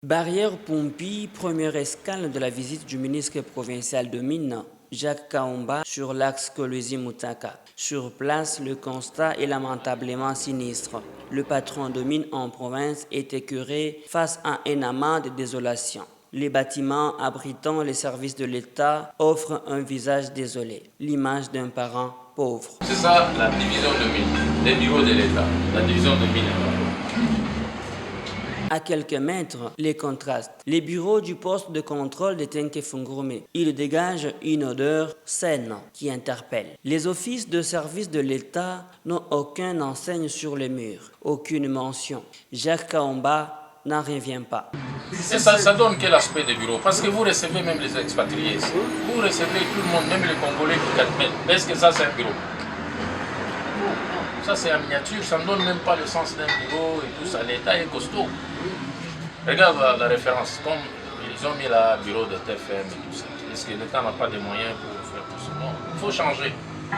Barrière-Pompi, première escale de la visite du ministre provincial de Mines, Jacques Kaomba, sur l'axe Kolwezi-Mutsaka. Sur place, le constat est lamentablement sinistre. Le patron de mines en province est écœuré face à un amas de désolation. Les bâtiments abritant les services de l'État offrent un visage désolé, l'image d'un parent pauvre. C'est ça la division de mines, les bureaux de l'État, la division de mines. À quelques mètres, les contrastes. Les bureaux du poste de contrôle de Tenke-Fungurume. Ils dégagent une odeur saine qui interpelle. Les offices de service de l'État n'ont aucune enseigne sur les murs, aucune mention. Jacques Kaomba n'en revient pas. Et ça donne quel aspect des bureaux? Parce que vous recevez même les expatriés ici. Vous recevez tout le monde, même les Congolais qui 4 mètres. Est-ce que ça c'est un bureau? Ça c'est en miniature, ça ne donne même pas le sens d'un bureau et tout ça. L'État est costaud. Regarde la référence, comme ils ont mis le bureau de TFM et tout ça. Est-ce que l'État n'a pas de moyens pour faire tout ça? Non, il faut changer.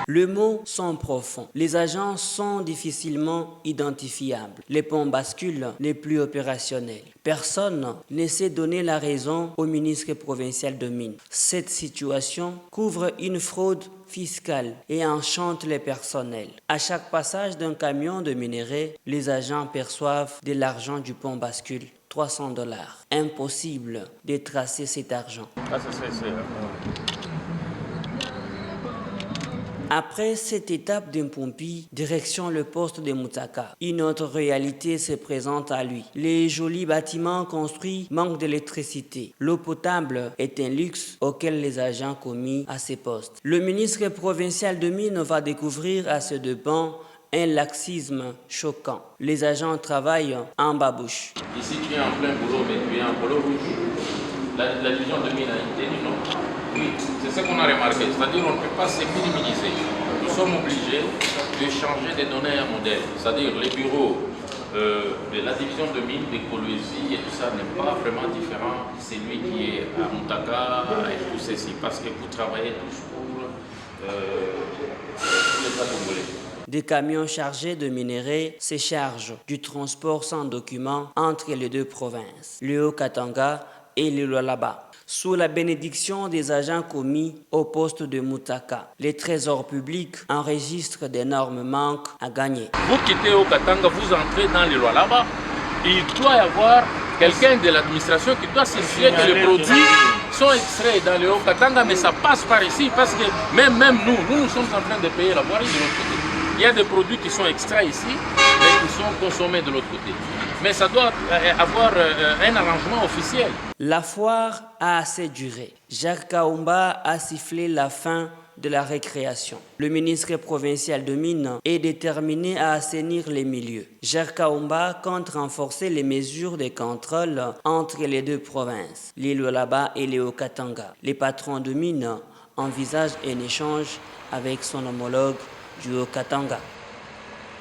Les mots sont profonds. Les agents sont difficilement identifiables. Les ponts basculent n'est plus opérationnels. Personne ne sait donner la raison au ministre provincial de Mines. Cette situation couvre une fraude fiscale et enchante les personnels. À chaque passage d'un camion de minerais, les agents perçoivent de l'argent du pont bascule. $300. Impossible de tracer cet argent. Après cette étape d'Mpompi, direction le poste de Mutsaka, une autre réalité se présente à lui. Les jolis bâtiments construits manquent d'électricité. L'eau potable est un luxe auquel les agents commis à ces postes. Le ministre provincial de Mines va découvrir à ce dépens un laxisme choquant. Les agents travaillent en babouche. Ici, tu es en plein boulot, mais tu es en polo rouge. La division de mines a été du nom. Oui, c'est ce qu'on a remarqué. C'est-à-dire qu'on ne peut pas se minimiser. Nous sommes obligés de changer de donner un modèle. C'est-à-dire les bureaux de la division de mines, de Kolwezi et tout ça n'est pas vraiment différent de celui qui est à Mutsaka et tout ceci. Parce que vous travaillez tous pour l'État congolais. Des camions chargés de minerais se chargent du transport sans document entre les deux provinces, le Haut-Katanga et le Lualaba. Sous la bénédiction des agents commis au poste de Mutsaka, les trésors publics enregistrent d'énormes manques à gagner. Vous quittez au Katanga, vous entrez dans le Lualaba, il doit y avoir quelqu'un de l'administration qui doit s'assurer que les produits sont extraits dans le Haut-Katanga, mais ça passe par ici parce que même nous sommes en train de payer la voirie de l'autre côté. Il y a des produits qui sont extraits ici et qui sont consommés de l'autre côté. Mais ça doit avoir un arrangement officiel. La foire a assez duré. Jacques Kaomba a sifflé la fin de la récréation. Le ministre provincial de Mines est déterminé à assainir les milieux. Jacques Kaomba compte renforcer les mesures de contrôle entre les deux provinces, le Lualaba et le Haut-Katanga. Les patrons de Mines envisagent un échange avec son homologue du Haut-Katanga.